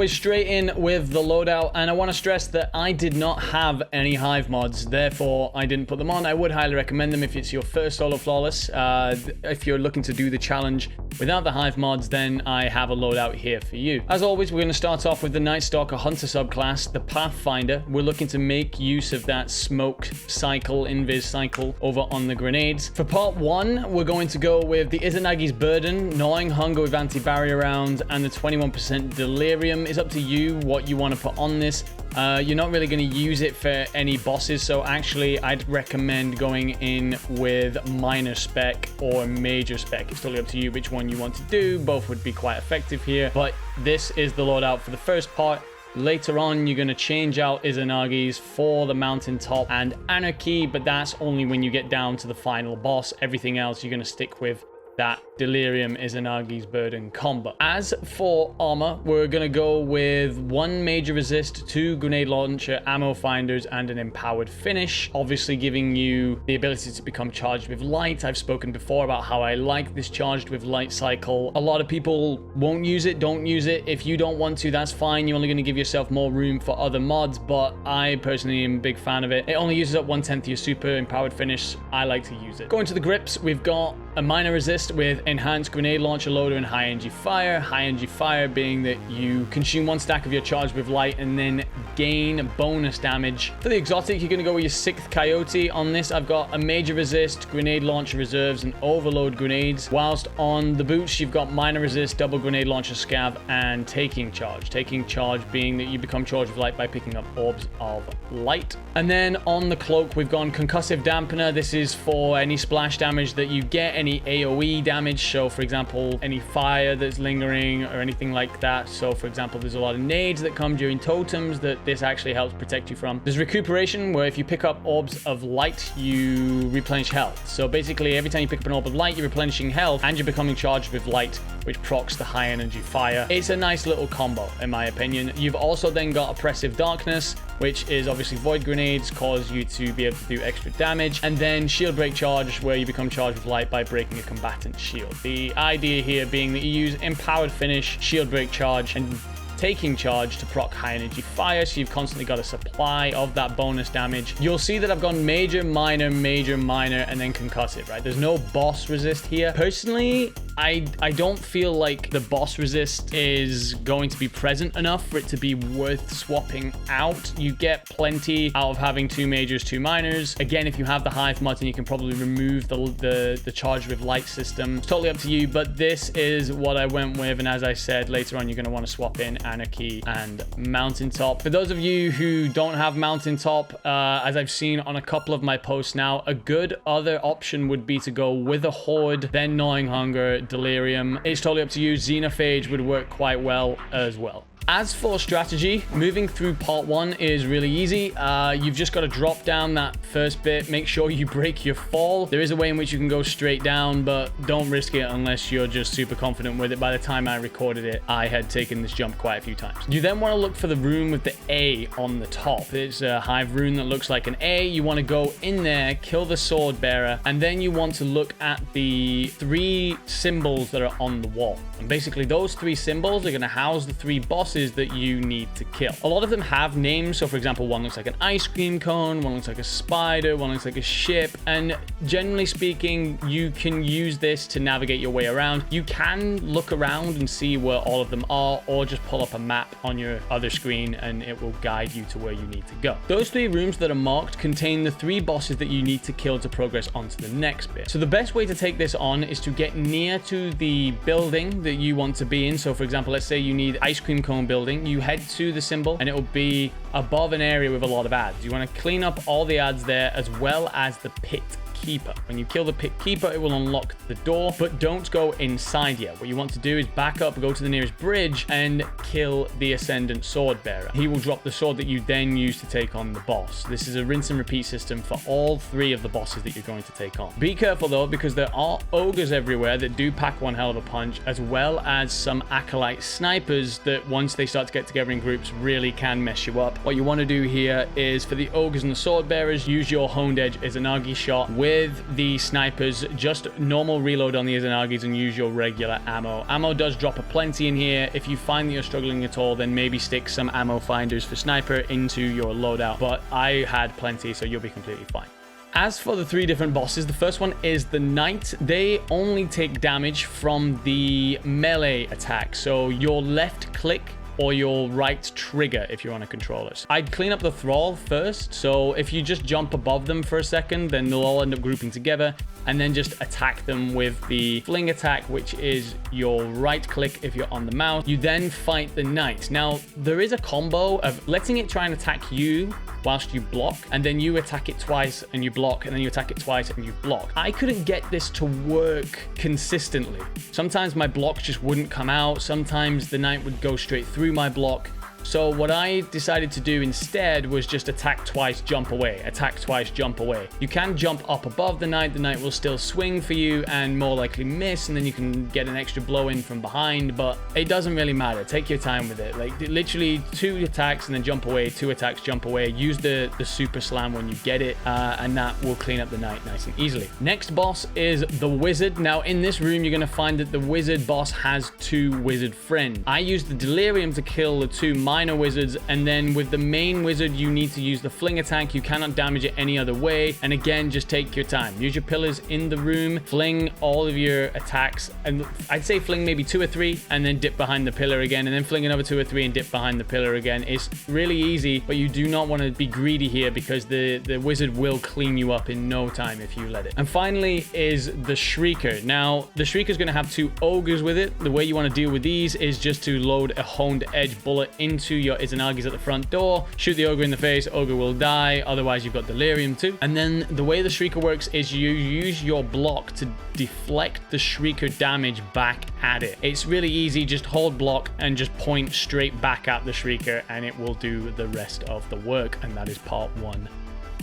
always, straight in with the loadout, and I want to stress that I did not have any Hive mods, therefore I didn't put them on. I would highly recommend them if it's your first solo flawless. If you're looking to do the challenge without the Hive mods, then I have a loadout here for you. As always, we're going to start off with the Night Stalker Hunter subclass, the Pathfinder. We're looking to make use of that smoke cycle, invis cycle over on the grenades. For part 1, we're going to go with the Izanagi's Burden, Gnawing Hunger with anti-barrier rounds, and the 21% Delirium. It's up to you what you want to put on this. You're not really going to use it for any bosses, so actually I'd recommend going in with minor spec or major spec. It's totally up to you which one you want to do. Both would be quite effective here, but this is the loadout for the first part. Later on, you're going to change out Izanagi's for the Mountaintop and Anarchy, but that's only when you get down to the final boss. Everything else you're going to stick with that Delirium Izanagi's Burden combo. As for armor, we're going to go with 1 major resist, 2 grenade launcher, ammo finders, and an empowered finish, obviously giving you the ability to become charged with light. I've spoken before about how I like this charged with light cycle. A lot of people won't use it, don't use it. If you don't want to, that's fine. You're only going to give yourself more room for other mods, but I personally am a big fan of it. It only uses up 1/10 of your super empowered finish. I like to use it. Going to the grips, we've got a minor resist with enhanced grenade launcher loader and high energy fire. High energy fire being that you consume 1 stack of your charge with light and then gain bonus damage. For the exotic, you're going to go with your 6th coyote. On this, I've got a major resist, grenade launcher reserves, and overload grenades. Whilst on the boots, you've got minor resist, double grenade launcher scav, and taking charge. Taking charge being that you become charged with light by picking up orbs of light. And then on the cloak, we've gone concussive dampener. This is for any splash damage that you get, any AoE damage. So for example, any fire that's lingering or anything like that. So for example, there's a lot of nades that come during totems that this actually helps protect you from. There's recuperation, where if you pick up orbs of light, you replenish health. So basically, every time you pick up an orb of light, you're replenishing health and you're becoming charged with light, which procs the high energy fire. It's a nice little combo, in my opinion. You've also then got oppressive darkness, which is obviously void grenades, cause you to be able to do extra damage, and then shield break charge, where you become charged with light by breaking a combatant shield. The idea here being that you use empowered finish, shield break charge, and taking charge to proc high energy fire, so you've constantly got a supply of that bonus damage. You'll see that I've gone major, minor, and then concussive, right? There's no boss resist here. Personally, I don't feel like the boss resist is going to be present enough for it to be worth swapping out. You get plenty out of having 2 majors, 2 minors. Again, if you have the Hive mod, then you can probably remove the charge with light system. It's totally up to you, but this is what I went with, and as I said, later on you're going to want to swap in Anarchy and Mountaintop. For those of you who don't have Mountaintop, as I've seen on a couple of my posts now, a good other option would be to go with a Horde, then Gnawing Hunger, Delirium. It's totally up to you. Xenophage would work quite well as well. As for strategy, moving through part 1 is really easy. You've just got to drop down that first bit. Make sure you break your fall. There is a way in which you can go straight down, but don't risk it unless you're just super confident with it. By the time I recorded it, I had taken this jump quite a few times. You then want to look for the rune with the A on the top. It's a Hive rune that looks like an A. You want to go in there, kill the sword bearer, and then you want to look at the 3 symbols that are on the wall. And basically, those 3 symbols are going to house the 3 bosses that you need to kill. A lot of them have names. So for example, one looks like an ice cream cone, one looks like a spider, one looks like a ship, and generally speaking, you can use this to navigate your way around. You can look around and see where all of them are, or just pull up a map on your other screen and it will guide you to where you need to go. Those 3 rooms that are marked contain the 3 bosses that you need to kill to progress onto the next bit. So the best way to take this on is to get near to the building that you want to be in. So for example, let's say you need ice cream cone building. You head to the symbol and it will be above an area with a lot of ads. You want to clean up all the ads there, as well as the pit keeper. When you kill the pit keeper, it will unlock the door, but don't go inside yet. What you want to do is back up, go to the nearest bridge, and kill the Ascendant Sword Bearer. He will drop the sword that you then use to take on the boss. This is a rinse and repeat system for all 3 of the bosses that you're going to take on. Be careful though, because there are ogres everywhere that do pack one hell of a punch, as well as some acolyte snipers that once they start to get together in groups really can mess you up. What you want to do here is, for the ogres and the sword bearers, use your honed edge Izanagi shot with with the snipers, just normal reload on the Izanagis and use your regular ammo. Ammo does drop a plenty in here. If you find that you're struggling at all, then maybe stick some ammo finders for sniper into your loadout. But I had plenty, so you'll be completely fine. As for the 3 different bosses, the first one is the Knight. They only take damage from the melee attack. So your left click or your right trigger if you're on a controller. I'd clean up the thrall first. So if you just jump above them for a second, then they'll all end up grouping together, and then just attack them with the fling attack, which is your right click if you're on the mouse. You then fight the Knight. Now, there is a combo of letting it try and attack you whilst you block, and then you attack it twice and you block, and then you attack it twice and you block. I couldn't get this to work consistently. Sometimes my blocks just wouldn't come out. Sometimes the Knight would go straight through my block. So what I decided to do instead was just attack twice, jump away, attack twice, jump away. You can jump up above the Knight. The Knight will still swing for you and more likely miss, and then you can get an extra blow in from behind, but it doesn't really matter. Take your time with it. Like literally 2 attacks and then jump away, 2 attacks, jump away. Use the super slam when you get it, and that will clean up the Knight nice and easily. Next boss is the Wizard. Now in this room, you're going to find that the Wizard boss has 2 wizard friends. I used the Delirium to kill the 2 minor wizards, and then with the main wizard you need to use the fling attack. You cannot damage it any other way, and again, just take your time. Use your pillars in the room, fling all of your attacks, and I'd say fling maybe 2 or 3 and then dip behind the pillar again, and then fling another 2 or 3 and dip behind the pillar again. It's really easy, but you do not want to be greedy here because the wizard will clean you up in no time if you let it. And finally is the Shrieker. Now the Shrieker is going to have 2 ogres with it. The way you want to deal with these is just to load a honed edge bullet into your Izanagis at the front door, shoot the ogre in the face, ogre will die, otherwise you've got Delirium too. And then the way the Shrieker works is you use your block to deflect the Shrieker damage back at it. It's really easy, just hold block and just point straight back at the Shrieker and it will do the rest of the work, and that is part 1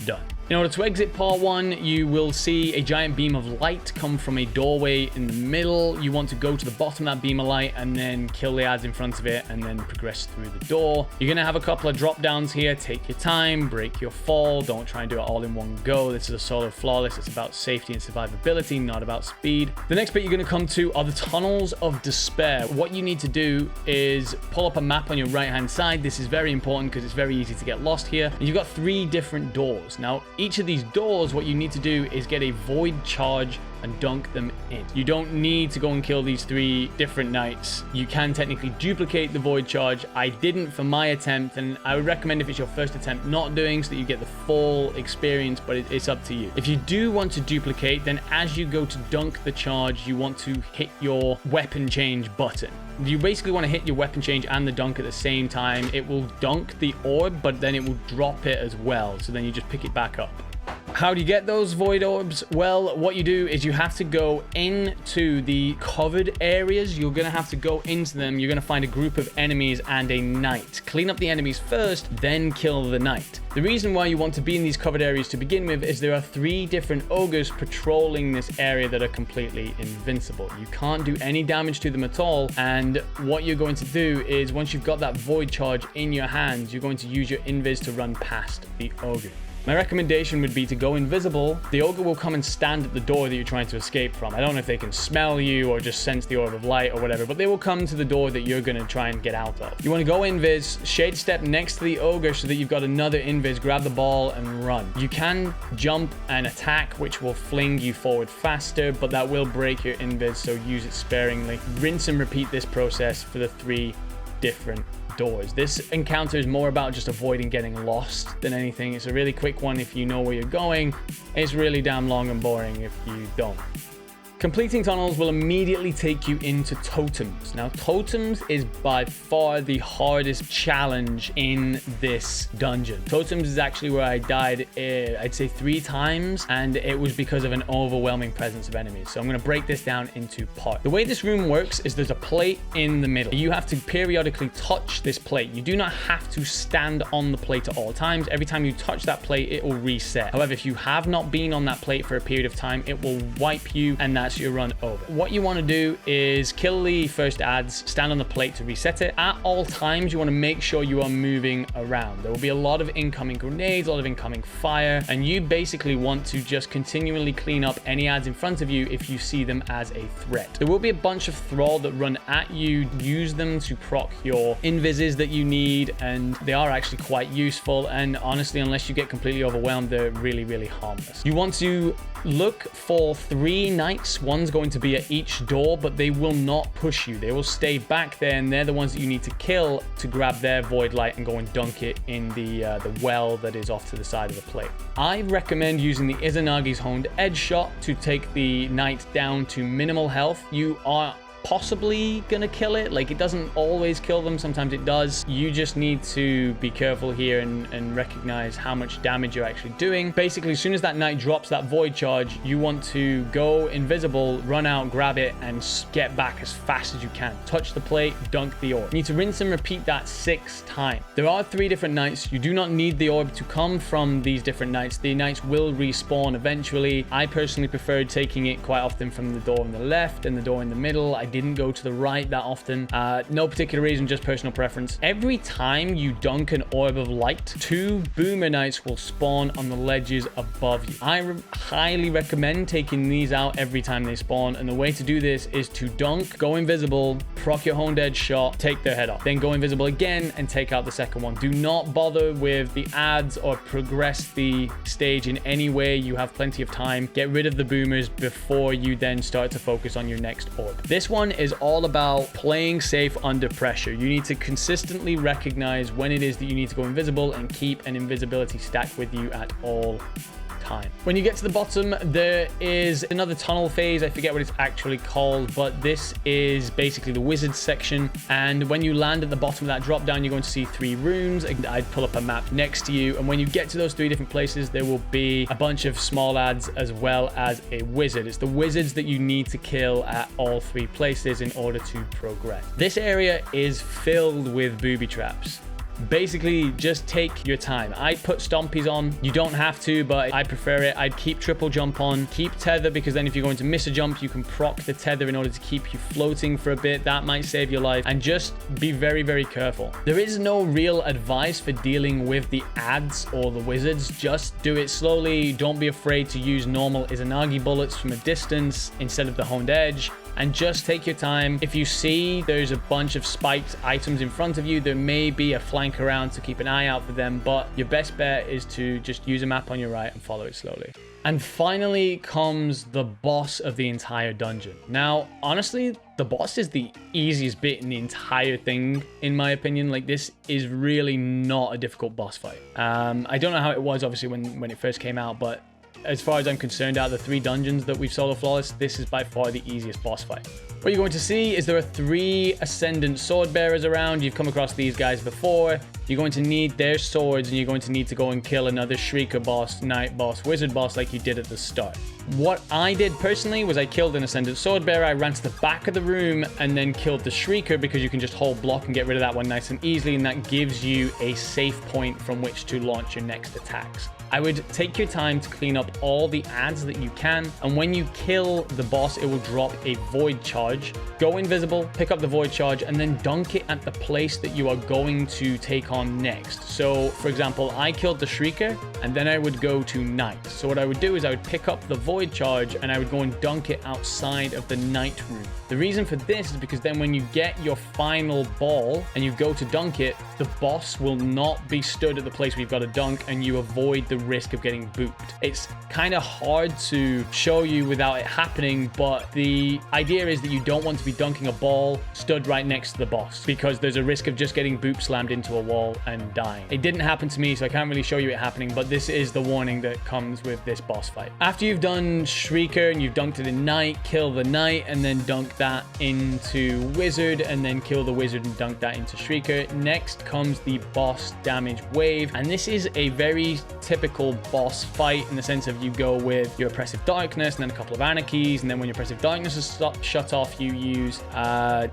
done. In order to exit part 1, you will see a giant beam of light come from a doorway in the middle. You want to go to the bottom of that beam of light and then kill the ads in front of it and then progress through the door. You're going to have a couple of drop downs here. Take your time, break your fall. Don't try and do it all in one go. This is a solo flawless. It's about safety and survivability, not about speed. The next bit you're going to come to are the Tunnels of Despair. What you need to do is pull up a map on your right hand side. This is very important because it's very easy to get lost here. And you've got 3 different doors. Now, each of these doors, what you need to do is get a void charge and dunk them in. You don't need to go and kill these 3 different knights. You can technically duplicate the void charge. I didn't for my attempt, and I would recommend if it's your first attempt not doing, so that you get the full experience, but it's up to you. If you do want to duplicate, then as you go to dunk the charge, you want to hit your weapon change button. You basically want to hit your weapon change and the dunk at the same time. It will dunk the orb, but then it will drop it as well. So then you just pick it back up. How do you get those void orbs? Well, what you do is you have to go into the covered areas. You're going to have to go into them. You're going to find a group of enemies and a knight. Clean up the enemies first, then kill the knight. The reason why you want to be in these covered areas to begin with is there are 3 different ogres patrolling this area that are completely invincible. You can't do any damage to them at all. And what you're going to do is once you've got that void charge in your hands, you're going to use your invis to run past the ogre. My recommendation would be to go invisible. The ogre will come and stand at the door that you're trying to escape from. I don't know if they can smell you or just sense the orb of light or whatever, but they will come to the door that you're going to try and get out of. You want to go invis, shade step next to the ogre so that you've got another invis, grab the ball and run. You can jump and attack, which will fling you forward faster, but that will break your invis, so use it sparingly. Rinse and repeat this process for the 3 different doors. This encounter is more about just avoiding getting lost than anything. It's a really quick one if you know where you're going. It's really damn long and boring if you don't. Completing tunnels will immediately take you into Totems. Now, Totems is by far the hardest challenge in this dungeon. Totems is actually where I died, I'd say 3 times, and it was because of an overwhelming presence of enemies. So I'm going to break this down into parts. The way this room works is there's a plate in the middle. You have to periodically touch this plate. You do not have to stand on the plate at all times. Every time you touch that plate, it will reset. However, if you have not been on that plate for a period of time, it will wipe you, and that's that's your run over. What you want to do is kill the first ads, stand on the plate to reset it. At all times, you want to make sure you are moving around. There will be a lot of incoming grenades, a lot of incoming fire, and you basically want to just continually clean up any ads in front of you if you see them as a threat. There will be a bunch of thrall that run at you. Use them to proc your invises that you need, and they are actually quite useful, and honestly, unless you get completely overwhelmed, they're really, really harmless. You want to look for 3 knights. One's going to be at each door, but they will not push you. They will stay back there, and they're the ones that you need to kill to grab their void light and go and dunk it in the well that is off to the side of the plate. I recommend using the Izanagi's Honed Edge shot to take the knight down to minimal health. You are possibly gonna kill it. Like, it doesn't always kill them, sometimes it does. You just need to be careful here and recognize how much damage you're actually doing. Basically, as soon as that knight drops that void charge, you want to go invisible, run out, grab it, and get back as fast as you can. Touch the plate, dunk the orb. You need to rinse and repeat that 6 times. There are 3 different knights. You do not need the orb to come from these different knights. The knights will respawn eventually. I personally preferred taking it quite often from the door on the left and the door in the middle. I didn't go to the right that often. No particular reason, just personal preference. Every time you dunk an orb of light, 2 boomer knights will spawn on the ledges above you. I highly recommend taking these out every time they spawn, and the way to do this is to dunk, go invisible, proc your honed edge shot, take their head off, then go invisible again and take out the second one. Do not bother with the ads or progress the stage in any way. You have plenty of time. Get rid of the boomers before you then start to focus on your next orb. This one is all about playing safe under pressure. You need to consistently recognize when it is that you need to go invisible and keep an invisibility stack with you at all time. When you get to the bottom, there is another tunnel phase. I forget what it's actually called, but this is basically the wizard section. And when you land at the bottom of that drop down, you're going to see 3 runes. I'd pull up a map next to you, and when you get to those 3 different places, there will be a bunch of small ads as well as a wizard. It's the wizards that you need to kill at all 3 places in order to progress. This area is filled with booby traps. Basically, just take your time. I put stompies on. You don't have to, but I prefer it. I'd keep triple jump on. Keep tether, because then if you're going to miss a jump, you can proc the tether in order to keep you floating for a bit. That might save your life. And just be very, very careful. There is no real advice for dealing with the ads or the wizards. Just do it slowly. Don't be afraid to use normal Izanagi bullets from a distance instead of the honed edge. And just take your time. If you see there's a bunch of spiked items in front of you, there may be a flank around, to keep an eye out for them, but your best bet is to just use a map on your right and follow it slowly. And finally comes the boss of the entire dungeon. Now, honestly, the boss is the easiest bit in the entire thing, in my opinion. Like, this is really not a difficult boss fight. I don't know how it was, obviously, when it first came out, but as far as I'm concerned, out of the 3 dungeons that we've solo flawless, this is by far the easiest boss fight. What you're going to see is there are 3 Ascendant Sword Bearers around. You've come across these guys before. You're going to need their swords, and you're going to need to go and kill another Shrieker boss, Knight boss, Wizard boss like you did at the start. What I did personally was I killed an Ascendant Sword Bearer. I ran to the back of the room and then killed the Shrieker, because you can just hold block and get rid of that one nice and easily, and that gives you a safe point from which to launch your next attacks. I would take your time to clean up all the ads that you can, and when you kill the boss, it will drop a void charge. Go invisible, pick up the void charge, and then dunk it at the place that you are going to take on next. So, for example, I killed the Shrieker, and then I would go to Knight. So what I would do is I would pick up the void charge, and I would go and dunk it outside of the Knight room. The reason for this is because then when you get your final ball and you go to dunk it, the boss will not be stood at the place where you've got to dunk, and you avoid the risk of getting booped. It's kind of hard to show you without it happening, but the idea is that you don't want to be dunking a ball stood right next to the boss, because there's a risk of just getting boop slammed into a wall and dying. It didn't happen to me, so I can't really show you it happening, but this is the warning that comes with this boss fight. After you've done Shrieker and you've dunked it in Knight, kill the Knight and then dunk that into Wizard, and then kill the Wizard and dunk that into Shrieker. Next comes the boss damage wave, and this is a very typical boss fight in the sense of you go with your Oppressive Darkness and then a couple of Anarchies, and then when your Oppressive Darkness is shut off, off, you use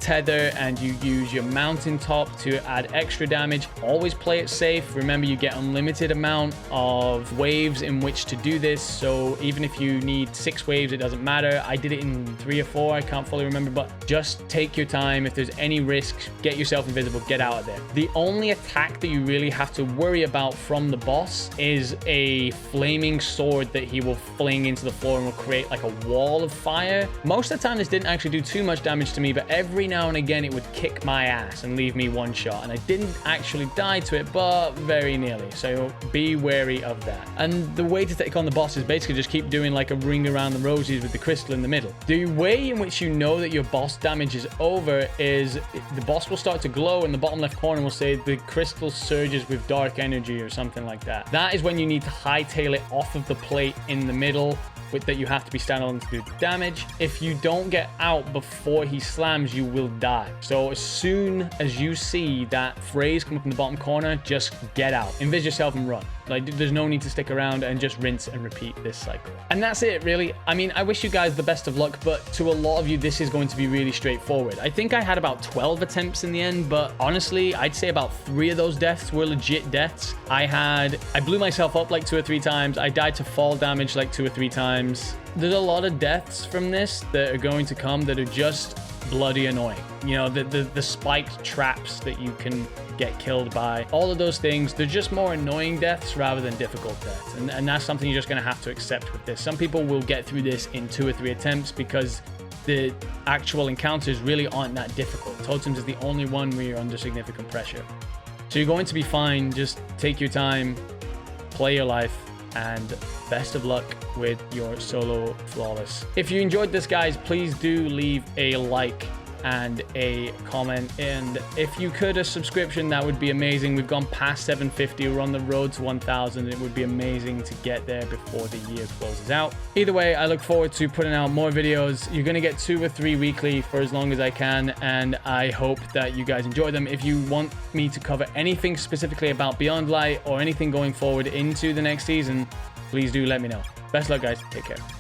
tether, and you use your mountaintop to add extra damage. Always play it safe. Remember, you get unlimited amount of waves in which to do this, so even if you need 6 waves, it doesn't matter. I did it in 3 or 4, I can't fully remember, but just take your time. If there's any risk, get yourself invisible, get out of there. The only attack that you really have to worry about from the boss is a flaming sword that he will fling into the floor and will create like a wall of fire. Most of the time this didn't actually do too much damage to me, but every now and again it would kick my ass and leave me one shot, and I didn't actually die to it, but very nearly, so be wary of that. And the way to take on the boss is basically just keep doing like a ring around the roses with the crystal in the middle. The way in which you know that your boss damage is over is the boss will start to glow, and the bottom left corner will say the crystal surges with dark energy or something like that. That is when you need to hightail it off of the plate in the middle with that you have to be standing on to do the damage. If you don't get out before he slams, you will die. So as soon as you see that phrase come up in the bottom corner, just get out, invis yourself and run. Like, there's no need to stick around, and just rinse and repeat this cycle. And that's it, really. I mean, I wish you guys the best of luck, but to a lot of you, this is going to be really straightforward. I think I had about 12 attempts in the end, but honestly, I'd say about 3 of those deaths were legit deaths. I blew myself up like 2 or 3 times. I died to fall damage like 2 or 3 times. There's a lot of deaths from this that are going to come that are just bloody annoying. You know, the spiked traps that you can get killed by, all of those things, they're just more annoying deaths rather than difficult deaths, and that's something you're just going to have to accept with this. Some people will get through this in 2 or 3 attempts because the actual encounters really aren't that difficult. Totems is the only one where you're under significant pressure, so you're going to be fine. Just take your time, play your life, and best of luck with your solo flawless. If you enjoyed this, guys, please do leave a like and a comment, and if you could, a subscription, that would be amazing. We've gone past 750, we're on the road to 1000. It would be amazing to get there before the year closes out. Either way, I look forward to putting out more videos. You're gonna get 2 or 3 weekly for as long as I can, and I hope that you guys enjoy them. If you want me to cover anything specifically about Beyond Light or anything going forward into the next season, please do let me know. Best luck, guys. Take care.